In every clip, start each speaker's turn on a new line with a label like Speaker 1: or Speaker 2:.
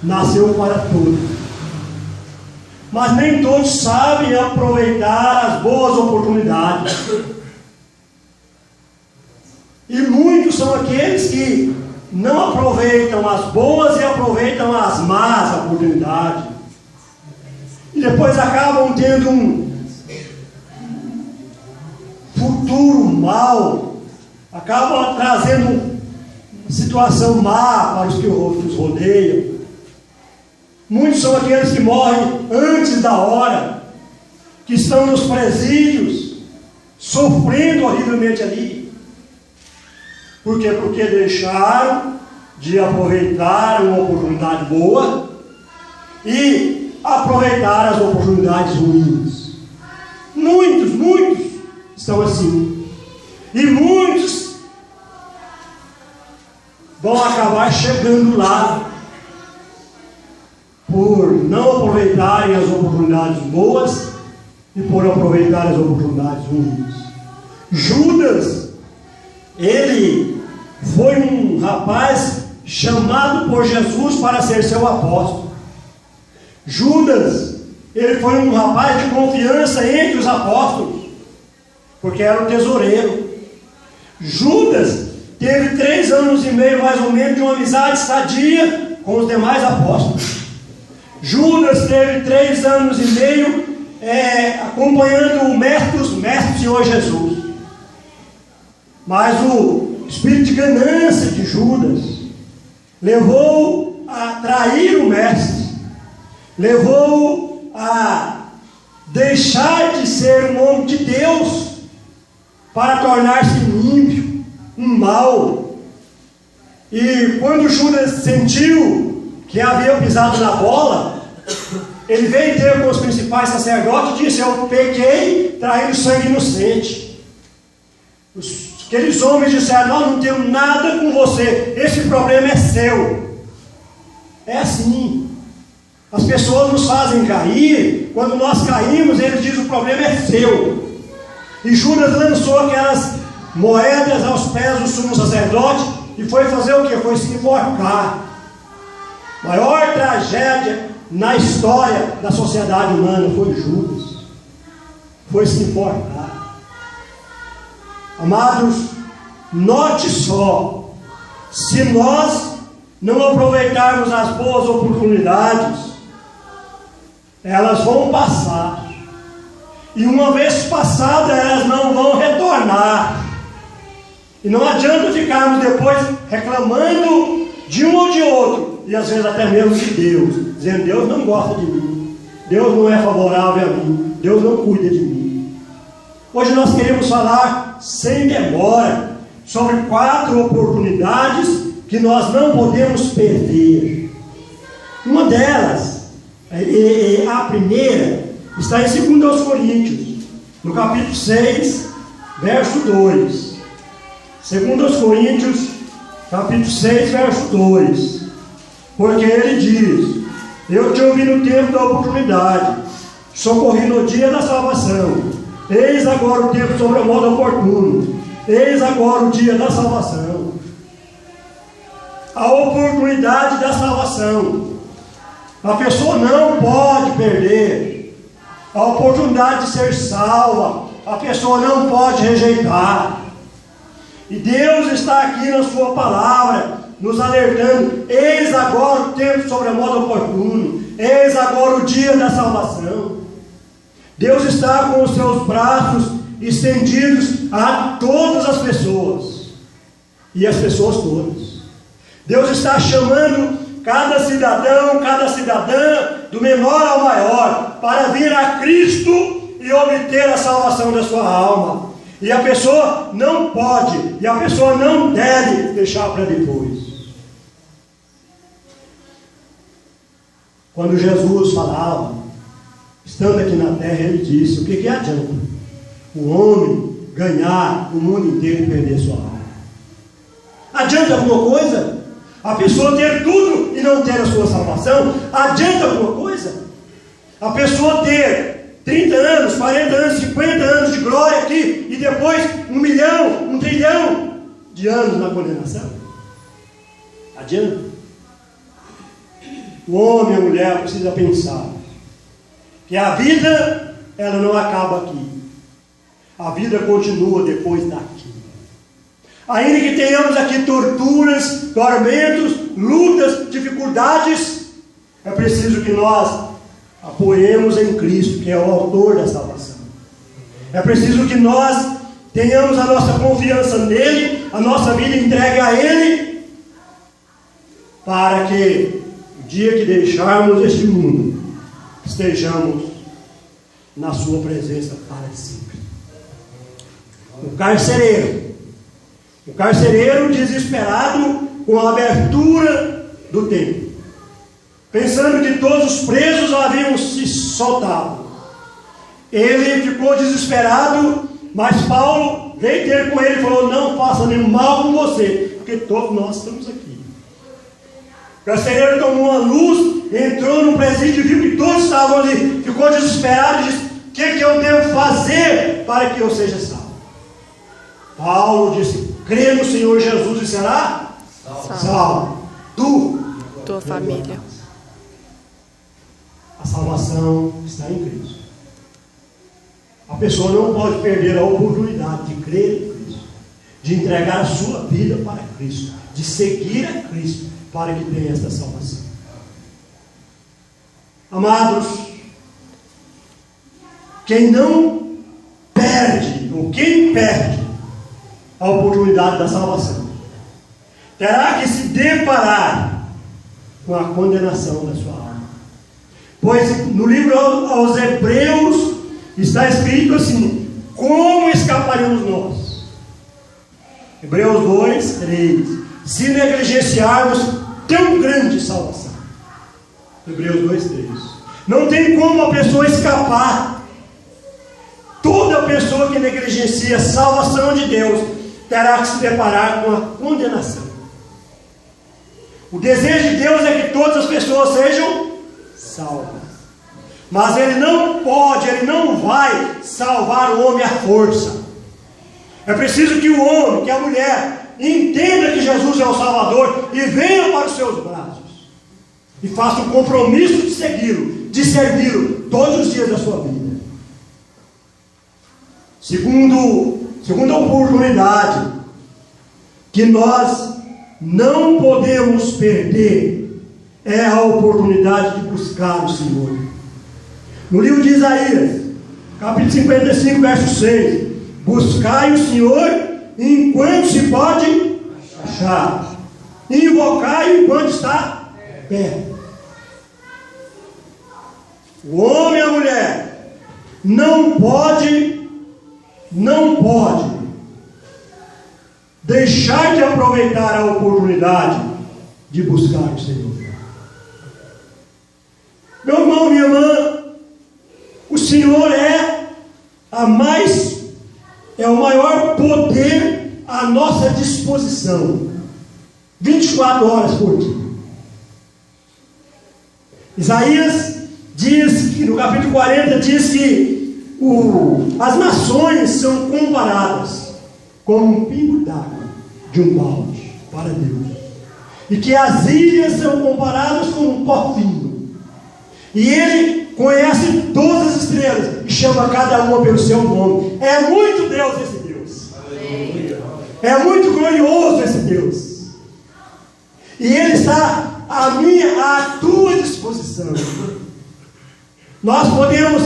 Speaker 1: nasceu para todos. Mas nem todos sabem aproveitar as boas oportunidades. E muitos são aqueles que não aproveitam as boas e aproveitam as más oportunidades. E depois acabam tendo um futuro mau, acabam trazendo uma situação má para os que os rodeiam. Muitos são aqueles que morrem antes da hora, que estão nos presídios, sofrendo horrivelmente ali. Por quê? Porque deixaram de aproveitar uma oportunidade boa e aproveitar as oportunidades ruins. Muitos estão assim. E muitos vão acabar chegando lá por não aproveitarem as oportunidades boas e por aproveitar as oportunidades ruins. Judas, ele foi um rapaz chamado por Jesus para ser seu apóstolo. Judas, ele foi um rapaz de confiança entre os apóstolos, porque era o tesoureiro. Judas teve 3 anos e meio mais ou menos de uma amizade sadia com os demais apóstolos. Judas teve 3 anos e meio acompanhando o mestre dos mestres, Senhor Jesus. Mas o espírito de ganância de Judas levou a trair o mestre, levou a deixar de ser um homem de Deus para tornar-se ímpio, um mau. E quando Judas sentiu que havia pisado na bola, ele veio ter com os principais sacerdotes e disse: eu pequei traindo sangue inocente. Aqueles homens disseram: nós não temos nada com você, esse problema é seu. É assim, as pessoas nos fazem cair, quando nós caímos eles dizem: o problema é seu. E Judas lançou aquelas moedas aos pés do sumo sacerdote e foi fazer o que? Foi se enforcar. Maior tragédia na história da sociedade humana foi Judas. Foi se enforcar. Amados, note só, se nós não aproveitarmos as boas oportunidades, elas vão passar. E uma vez passadas, elas não vão retornar. E não adianta ficarmos depois reclamando de um ou de outro, e às vezes até mesmo de Deus, dizendo: Deus não gosta de mim, Deus não é favorável a mim, Deus não cuida de mim. Hoje nós queremos falar sem demora sobre 4 oportunidades que nós não podemos perder. Uma delas, a primeira, está em 2 Coríntios, no capítulo 6, verso 2. 2 Coríntios, capítulo 6, verso 2. Porque ele diz: eu te ouvi no tempo da oportunidade, socorri no dia da salvação. Eis agora o tempo sobremodo oportuno, eis agora o dia da salvação. A oportunidade da salvação, a pessoa não pode perder. A oportunidade de ser salva, a pessoa não pode rejeitar. E Deus está aqui na sua palavra, nos alertando: eis agora o tempo sobremodo oportuno, eis agora o dia da salvação. Deus está com os seus braços estendidos a todas as pessoas, e as pessoas todas. Deus está chamando cada cidadão, cada cidadã, do menor ao maior, para vir a Cristo e obter a salvação da sua alma. E a pessoa não pode, e a pessoa não deve deixar para depois. Quando Jesus falava, estando aqui na terra, ele disse: o que adianta o homem ganhar o mundo inteiro e perder sua alma? Adianta alguma coisa a pessoa ter tudo e não ter a sua salvação? Adianta alguma coisa a pessoa ter 30 anos, 40 anos, 50 anos de glória aqui e depois 1 milhão, 1 trilhão de anos na condenação? Adianta? o homem e a mulher precisam pensar que a vida, ela não acaba aqui. A vida continua depois daqui. Ainda que tenhamos aqui torturas, tormentos, lutas, dificuldades, é preciso que nós apoiemos em Cristo, que é o autor da salvação. É preciso que nós tenhamos a nossa confiança nele, a nossa vida entregue a ele, para que o dia que deixarmos este mundo, estejamos na sua presença para sempre. O carcereiro desesperado com a abertura do templo, pensando que todos os presos haviam se soltado. Ele ficou desesperado, mas Paulo veio ter com ele e falou: não faça nenhum mal com você, porque todos nós estamos aqui. O carcereiro tomou uma luz, entrou no presídio, viu que todos estavam ali, ficou desesperado e disse: o que eu devo fazer para que eu seja salvo? Paulo disse: crê no Senhor Jesus e será salvo. Tua família. A salvação está em Cristo. A pessoa não pode perder a oportunidade de crer em Cristo, de entregar a sua vida para Cristo, de seguir a Cristo, para que tenha esta salvação. Amados, quem não perde, ou quem perde a oportunidade da salvação, terá que se deparar com a condenação da sua alma. Pois no livro aos Hebreus está escrito assim: como escaparemos nós? Hebreus 2, 3. Se negligenciarmos tão grande salvação. Hebreus 2, 3. Não tem como a pessoa escapar. Toda pessoa que negligencia a salvação de Deus terá que se deparar com a condenação. O desejo de Deus é que todas as pessoas sejam salvas. Mas Ele não pode, Ele não vai salvar o homem à força. É preciso que o homem, que a mulher, entenda que Jesus é o Salvador e venha para os seus braços. E faça o compromisso de segui-lo, de servi-lo todos os dias da sua vida. Segunda oportunidade que nós não podemos perder é a oportunidade de buscar o Senhor. No livro de Isaías, capítulo 55, verso 6: buscai o Senhor enquanto se pode achar, invocai enquanto está perto. O homem e a mulher não pode deixar de aproveitar a oportunidade de buscar o Senhor. Meu irmão, minha irmã, o Senhor é o maior poder à nossa disposição, 24 horas por dia. Isaías diz que no capítulo 40 diz que as nações são comparadas como um pingo d'água de um balde para Deus, e que as ilhas são comparadas com um pó fino, e Ele conhece todas as estrelas e chama cada uma pelo seu nome. É muito Deus esse Deus. É muito glorioso esse Deus. E Ele está à tua disposição. Nós podemos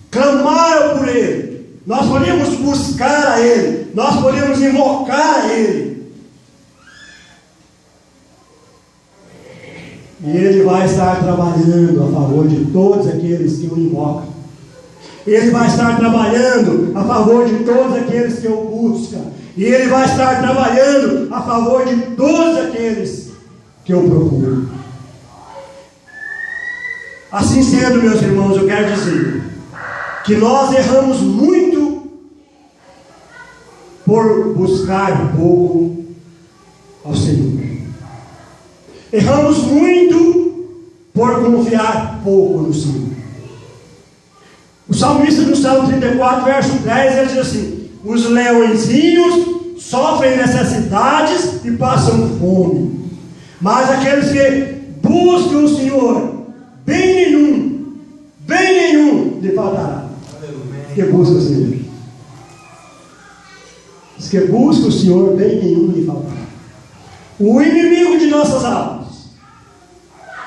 Speaker 1: clamar por Ele, nós podemos buscar a Ele, nós podemos invocar a Ele. E Ele vai estar trabalhando a favor de todos aqueles que o invocam. Ele vai estar trabalhando a favor de todos aqueles que o buscam. E Ele vai estar trabalhando a favor de todos aqueles que o procuram. Assim sendo, meus irmãos, eu quero dizer que nós erramos muito por buscar pouco ao Senhor. Erramos muito por confiar pouco no Senhor. O salmista no Salmo 34, verso 10, ele diz assim: os leõezinhos sofrem necessidades e passam fome, mas aqueles que buscam busca o Senhor, bem nenhum lhe faltará. Que busca o Senhor. Os que buscam o Senhor, bem nenhum lhe faltará. O inimigo de nossas almas,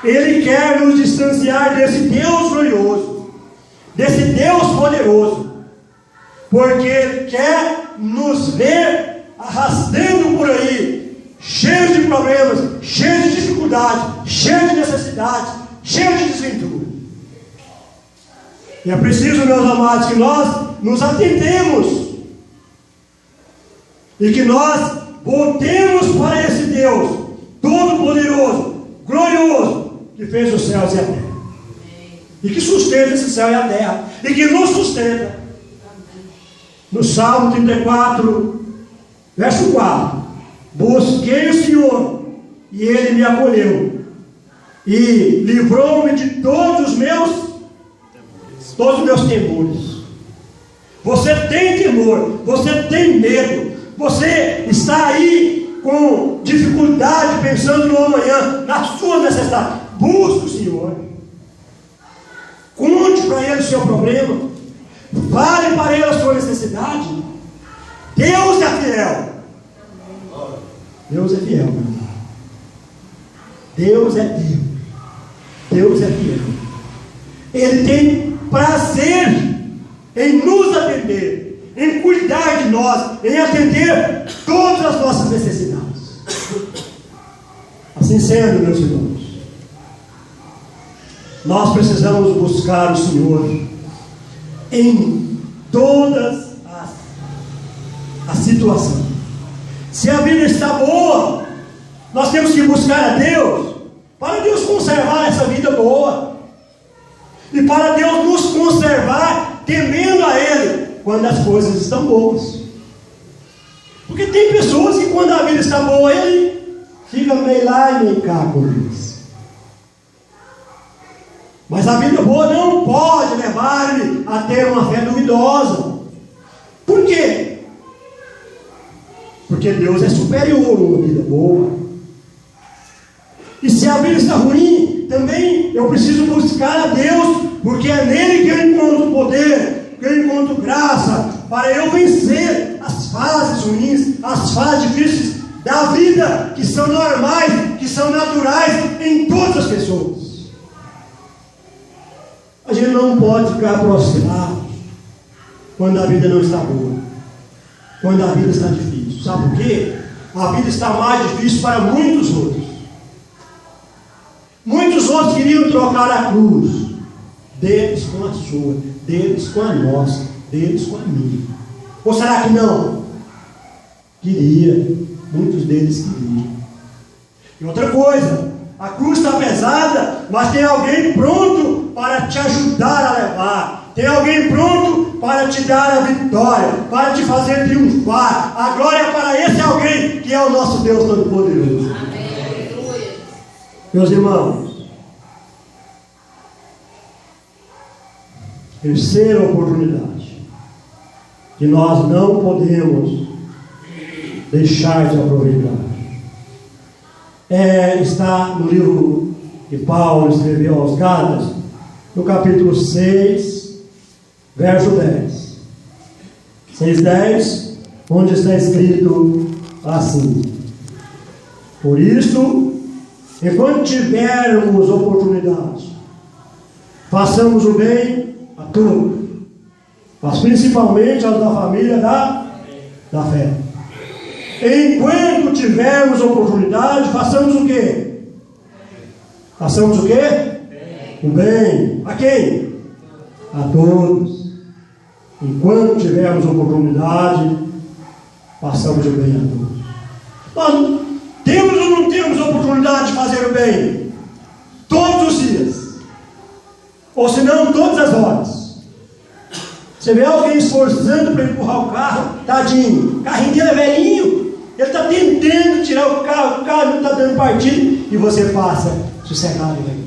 Speaker 1: ele quer nos distanciar desse Deus glorioso, desse Deus poderoso, porque ele quer nos ver arrastando por aí, cheios de problemas, cheios de dificuldades, cheios de necessidades, cheios de desventura. E é preciso, meus amados, que nós nos atentemos e que nós voltemos para esse Deus todo-poderoso, glorioso, que fez os céus e a terra, e que sustenta esse céu e a terra, e que nos sustenta. No Salmo 34, verso 4: busquei o Senhor, e Ele me acolheu, e livrou-me de todos os meus temores. Você tem temor, você tem medo, você está aí com dificuldade, pensando no amanhã, na sua necessidade. Busque o Senhor, conte para Ele o seu problema, fale para Ele a sua necessidade. Deus é fiel. Deus é fiel, meu irmão. Deus é Deus. Deus é fiel. Ele tem prazer em nos atender, em cuidar de nós, em atender todas as nossas necessidades. Assim sendo, meus irmãos, nós precisamos buscar o Senhor em todas as situações. Se a vida está boa, nós temos que buscar a Deus, para Deus conservar essa vida boa, e para Deus nos conservar temendo a Ele quando as coisas estão boas. Porque tem pessoas que quando a vida está boa, ele fica meio lá e meio cá com Deus. Mas a vida boa não pode levar-me a ter uma fé duvidosa. Por quê? Porque Deus é superior a uma vida boa. E se a vida está ruim, também eu preciso buscar a Deus, porque é nele que eu encontro poder, que eu encontro graça, para eu vencer as fases ruins, as fases difíceis da vida, que são normais, que são naturais em todas as pessoas. A gente não pode ficar prostrado quando a vida não está boa, quando a vida está difícil. Sabe por quê? A vida está mais difícil para muitos outros. Muitos outros queriam trocar a cruz deles com a sua, deles com a nossa, deles com a minha. Ou será que não? Queria. Muitos deles queriam. E outra coisa, a cruz está pesada, mas tem alguém pronto para te ajudar a levar. Tem alguém pronto para te dar a vitória, para te fazer triunfar. A glória é para esse alguém, que é o nosso Deus Todo-Poderoso. Meus irmãos, terceira oportunidade que nós não podemos deixar de aproveitar está no livro que Paulo escreveu aos Gálatas, no capítulo 6, verso 10. 6:10, onde está escrito assim: por isso, enquanto tivermos oportunidade, façamos o bem a todos, mas principalmente aos da família da fé. Enquanto tivermos oportunidade, façamos o quê? Façamos o quê? O bem. A quem? A todos. Enquanto tivermos oportunidade, façamos o bem a todos. Nós temos ou não temos oportunidade de fazer o bem? Todos os dias. Ou se não, todas as horas. Você vê alguém esforçando para empurrar o carro, tadinho, o carrinho dele é velhinho, ele está tentando tirar o carro não está dando partida, e você passa sossegado aí.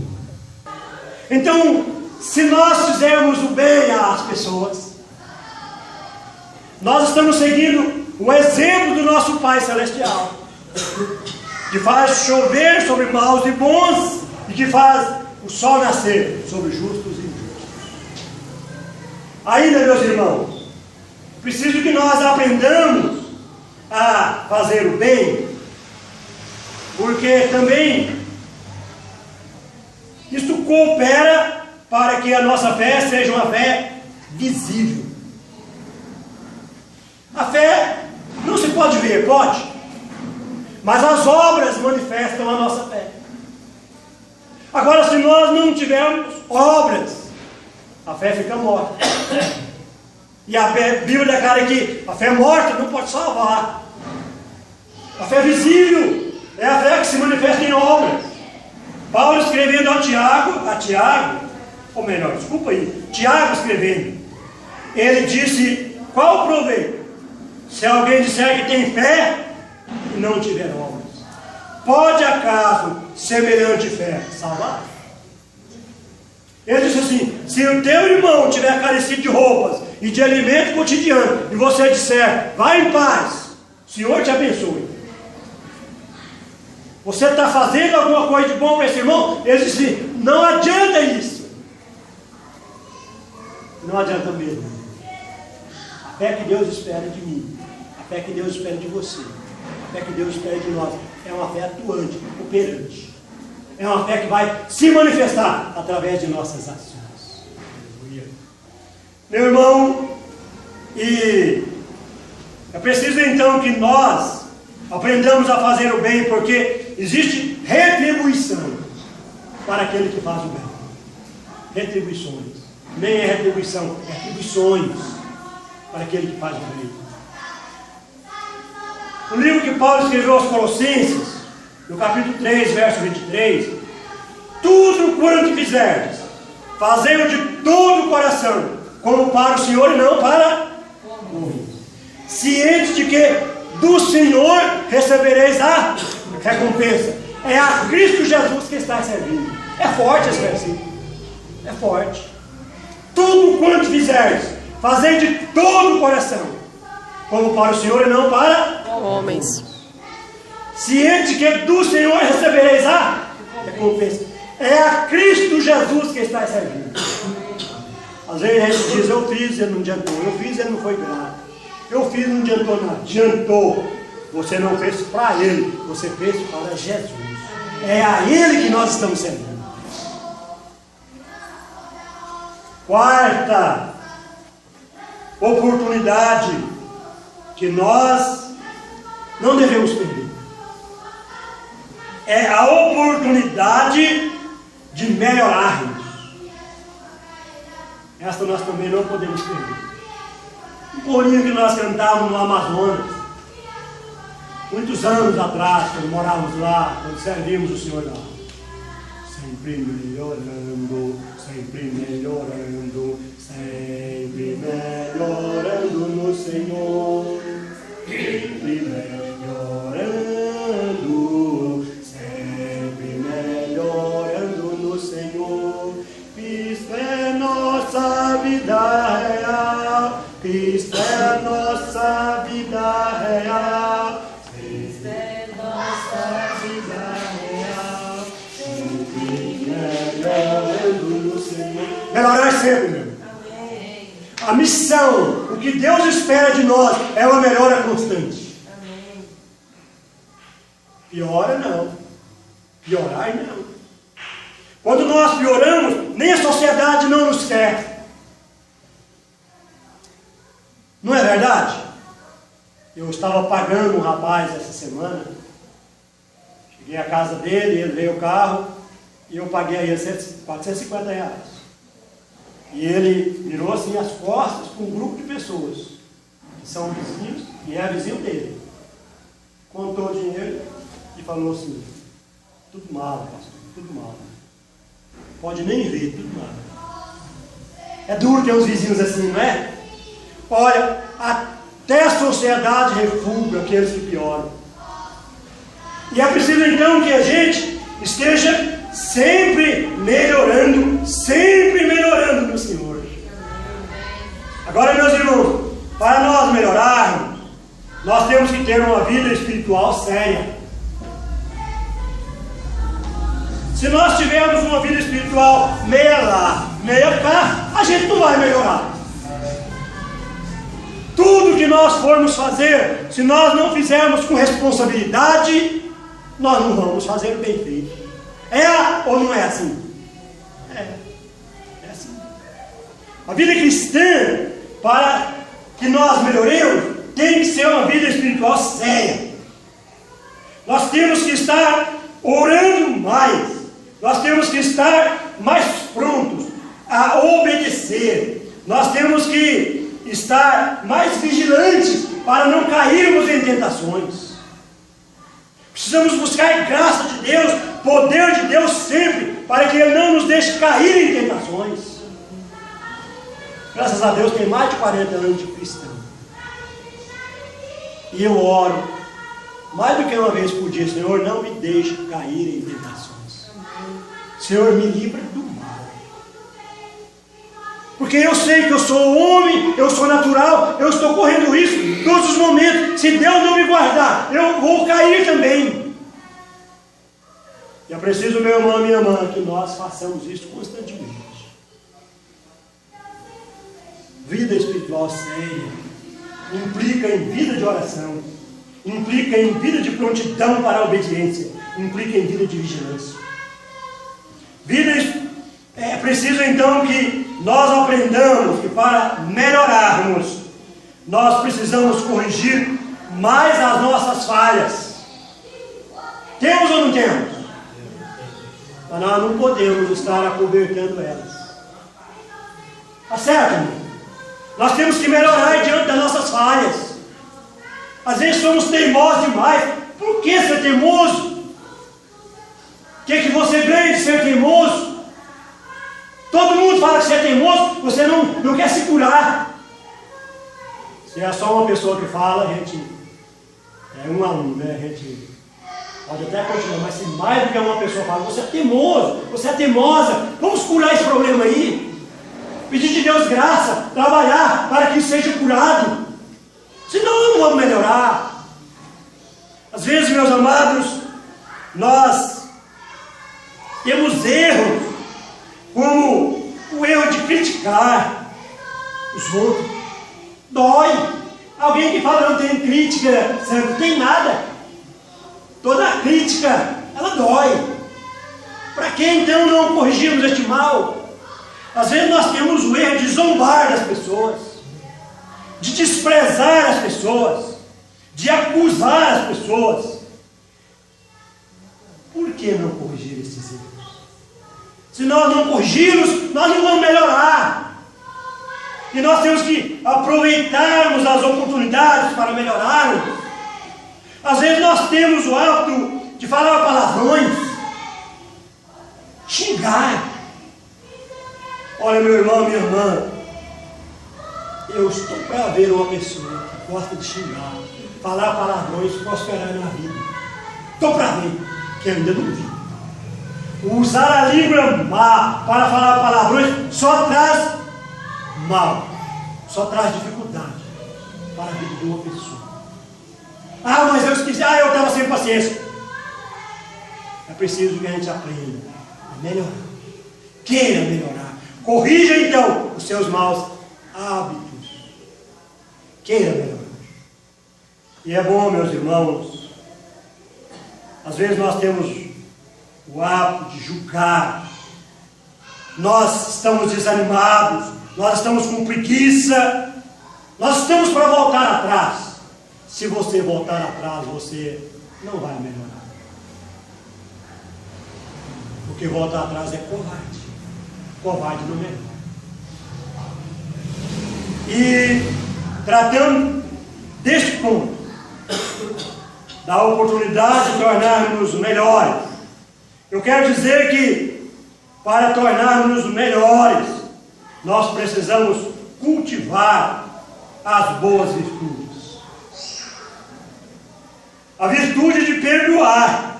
Speaker 1: Então, se nós fizermos o bem às pessoas, nós estamos seguindo o exemplo do nosso Pai Celestial, que faz chover sobre maus e bons, e que faz o sol nascer sobre justos e injustos. Ainda, meus irmãos, preciso que nós aprendamos a fazer o bem, porque também isto coopera para que a nossa fé seja uma fé visível. A fé não se pode ver, pode, mas as obras manifestam a nossa fé. Agora, se nós não tivermos obras, a fé fica morta. E a Bíblia declara que a fé morta não pode salvar. A fé visível é a fé que se manifesta em obras. Paulo escrevendo a Tiago, ou melhor, desculpa aí, Tiago escrevendo, ele disse: qual o proveito se alguém disser que tem fé e não tiver obras? Pode acaso semelhante fé salvar? Ele disse assim: se o teu irmão tiver carecido de roupas e de alimento cotidiano, e você disser, vai em paz, o Senhor te abençoe, você está fazendo alguma coisa de bom para esse irmão? Ele disse assim: não adianta isso. Não adianta mesmo. A fé que Deus espera de mim, a fé que Deus espera de você, a fé que Deus espera de nós, é uma fé atuante, operante. É uma fé que vai se manifestar através de nossas ações. Meu irmão, e é preciso então que nós aprendamos a fazer o bem, porque existe retribuição para aquele que faz o bem. Retribuições. Nem é retribuição, é retribuições para aquele que faz o bem. O livro que Paulo escreveu aos Colossenses, no capítulo 3, verso 23, tudo quanto fizerdes, fazei-o de todo o coração, como para o Senhor e não para homens, cientes de que do Senhor recebereis a recompensa. É a Cristo Jesus que está servindo. É forte esse versículo. É forte. Tudo quanto fizerdes, fazei de todo o coração, como para o Senhor e não para
Speaker 2: homens.
Speaker 1: Ciente que do Senhor recebereis a recompensa. É a Cristo Jesus que está servindo. Às vezes a gente diz: eu fiz, ele não adiantou. Eu fiz, ele não foi grato. Eu fiz, não adiantou nada. Adiantou. Você não fez para ele, você fez para Jesus. É a ele que nós estamos servindo. Quarta oportunidade que nós não devemos perder é a oportunidade de melhorarmos. Esta nós também não podemos perder. Um corinho que nós cantávamos no Amazonas, muitos anos atrás, quando morávamos lá, quando servíamos o Senhor lá. Sempre melhorando, sempre melhorando, sempre melhorando no Senhor. Sempre melhorando, sempre melhorando no Senhor. Isto é nossa vida real, isto é nossa vida real, isto é nossa vida real. Sempre melhorando no Senhor. Melhorar sempre, meu. A missão, o que Deus espera de nós é uma melhora constante. Amém. Piora não. Piorar não. Quando nós pioramos, nem a sociedade não nos quer. Não é verdade? Eu estava pagando um rapaz essa semana. Cheguei à casa dele, ele veio o carro e eu paguei a ele R$450. E ele virou assim as costas com um grupo de pessoas que são vizinhos e é vizinho dele. Contou o dinheiro e falou assim: tudo mal, pastor, tudo mal. Pode nem ver, tudo mal. É duro ter uns vizinhos assim, não é? Olha, até a sociedade refuga aqueles que pioram. E é preciso então que a gente esteja sempre melhorando no Senhor. Agora, meus irmãos, para nós melhorarmos, nós temos que ter uma vida espiritual séria. Se nós tivermos uma vida espiritual meia lá, meia cá, a gente não vai melhorar. Tudo que nós formos fazer, se nós não fizermos com responsabilidade, nós não vamos fazer bem feito. É ou não é assim? É assim. A vida cristã, para que nós melhoremos, tem que ser uma vida espiritual séria. Nós temos que estar orando mais. Nós temos que estar mais prontos a obedecer. Nós temos que estar mais vigilantes para não cairmos em tentações. Precisamos buscar graça de Deus, poder de Deus sempre, para que Ele não nos deixe cair em tentações. Graças a Deus, tem mais de 40 anos de cristão. E eu oro mais do que uma vez por dia: Senhor, não me deixe cair em tentações. Senhor, me livra do mal. Porque eu sei que eu sou homem, eu sou natural, eu estou correndo risco em todos os momentos. Se Deus não me guardar, eu vou cair também. E é preciso, meu irmão e minha irmã, que nós façamos isso constantemente. Vida espiritual séria implica em vida de oração, implica em vida de prontidão para a obediência, implica em vida de vigilância. É preciso então que nós aprendamos que para melhorarmos, nós precisamos corrigir mais as nossas falhas. Temos ou não temos? Mas nós não podemos estar acobertando elas. Tá certo, amigo? Nós temos que melhorar diante das nossas falhas. Às vezes somos teimosos demais. Por que ser teimoso? O que você ganha de ser teimoso? Todo mundo fala que você é teimoso, você não quer se curar. Se é só uma pessoa que fala, a gente é um a um, né? A gente pode até continuar, mas se mais do que uma pessoa fala, você é teimoso, você é teimosa, vamos curar esse problema aí. Pedir de Deus graça, trabalhar para que isso seja curado. Senão não vamos melhorar. Às vezes, meus amados, nós temos erros, como o erro de criticar os outros. Dói. Alguém que fala não tem crítica, não tem nada. Toda crítica, ela dói. Para que então não corrigirmos este mal? Às vezes nós temos o erro de zombar das pessoas, de desprezar as pessoas, de acusar as pessoas. Por que não corrigir esses erros? Se nós não corrigirmos, nós não vamos melhorar. E nós temos que aproveitarmos as oportunidades para melhorarmos. Às vezes nós temos o hábito de falar palavrões, xingar. Olha, meu irmão, minha irmã, eu estou para ver uma pessoa que gosta de xingar, falar palavrões, prosperar na vida. Estou para ver, que ainda não vi. Usar a língua má para falar palavrões só traz mal, só traz dificuldade para a vida de uma pessoa. Ah, mas eu esqueci, eu estava sem paciência. É preciso que a gente aprenda a melhorar, queira melhorar. Corrija então os seus maus hábitos. Queira melhorar. E é bom, meus irmãos, às vezes nós temos o hábito de julgar. Nós estamos desanimados, nós estamos com preguiça, nós estamos para voltar atrás. Se você voltar atrás, você não vai melhorar. Porque voltar atrás é covarde. Covarde não melhora. E tratando deste ponto, da oportunidade de tornarmos melhores, eu quero dizer que para tornarmos melhores, nós precisamos cultivar as boas virtudes. A virtude de perdoar.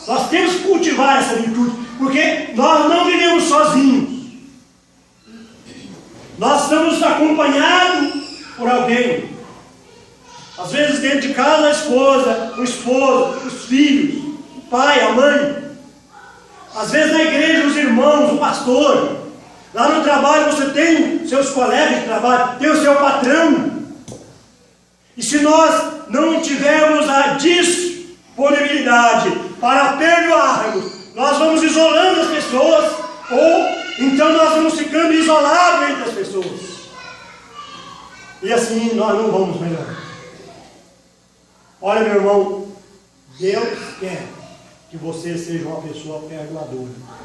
Speaker 1: Nós temos que cultivar essa virtude, porque nós não vivemos sozinhos. Nós estamos acompanhados por alguém. Às vezes dentro de casa a esposa, o esposo, os filhos, o pai, a mãe. Às vezes na igreja, os irmãos, o pastor. Lá no trabalho você tem seus colegas de trabalho, tem o seu patrão. E se nós não tivermos a disponibilidade para perdoarmos, nós vamos isolando as pessoas, ou então nós vamos ficando isolados entre as pessoas. E assim nós não vamos melhorar. Olha, meu irmão, Deus quer que você seja uma pessoa perdoadora.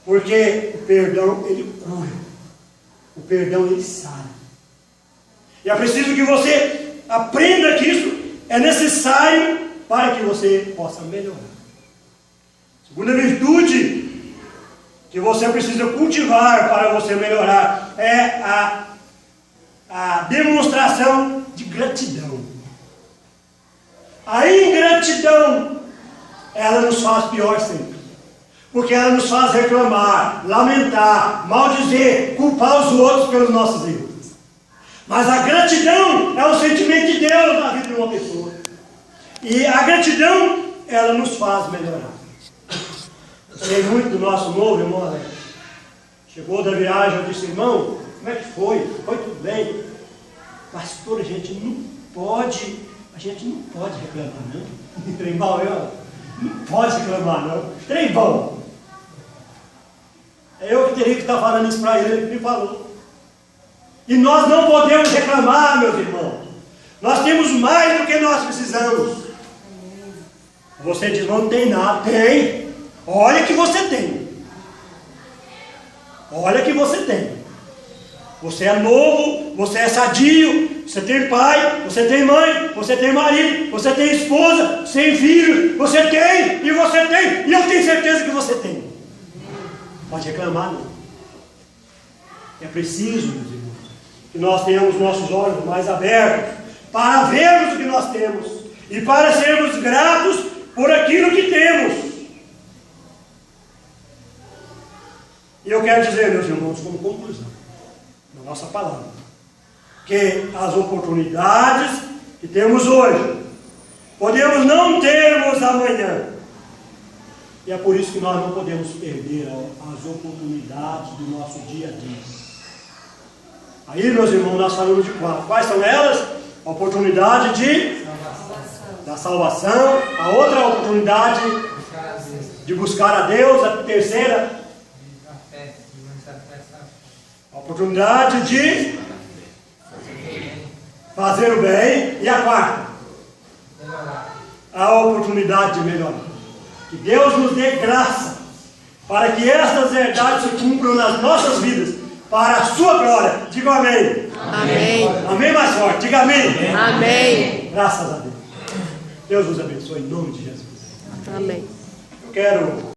Speaker 1: Porque o perdão, ele cura. O perdão, ele sara. E é preciso que você aprenda que isso é necessário para que você possa melhorar. Segunda virtude que você precisa cultivar para você melhorar é a demonstração de gratidão. A ingratidão, ela nos faz pior sempre. Porque ela nos faz reclamar, lamentar, maldizer, culpar os outros pelos nossos erros. Mas a gratidão é o sentimento de Deus na vida de uma pessoa. E a gratidão, ela nos faz melhorar. Falei muito do nosso novo irmão Alex. Chegou da viagem, eu disse, irmão, como é que foi? Foi tudo bem? Pastor, a gente não pode reclamar, não. Trem bom, não pode reclamar, não. Trem bom. É eu que teria que estar falando isso para ele, ele me falou. E nós não podemos reclamar, meus irmãos. Nós temos mais do que nós precisamos. Você diz, não tem nada. Tem. Olha que você tem. Olha que você tem. Você é novo, você é sadio, você tem pai, você tem mãe, você tem marido, você tem esposa, você tem filho, você tem, e você tem, e eu tenho certeza que você tem. Pode reclamar, não. É preciso, meus irmãos, que nós tenhamos nossos olhos mais abertos para vermos o que nós temos e para sermos gratos por aquilo que temos. E eu quero dizer, meus irmãos, como conclusão da nossa palavra, que as oportunidades que temos hoje, podemos não termos amanhã. E é por isso que nós não podemos perder as oportunidades do nosso dia a dia. Aí, meus irmãos, nós falamos de quatro. Quais são elas? A oportunidade da salvação. A outra oportunidade de buscar a Deus. A terceira, a oportunidade de fazer o bem. E a quarta, a oportunidade de melhorar. Que Deus nos dê graça para que estas verdades se cumpram nas nossas vidas, para a sua glória. Diga amém.
Speaker 2: Amém.
Speaker 1: Amém mais forte. Diga amém.
Speaker 2: Amém.
Speaker 1: Graças a Deus. Deus nos abençoe em nome de Jesus.
Speaker 2: Amém.
Speaker 1: Eu quero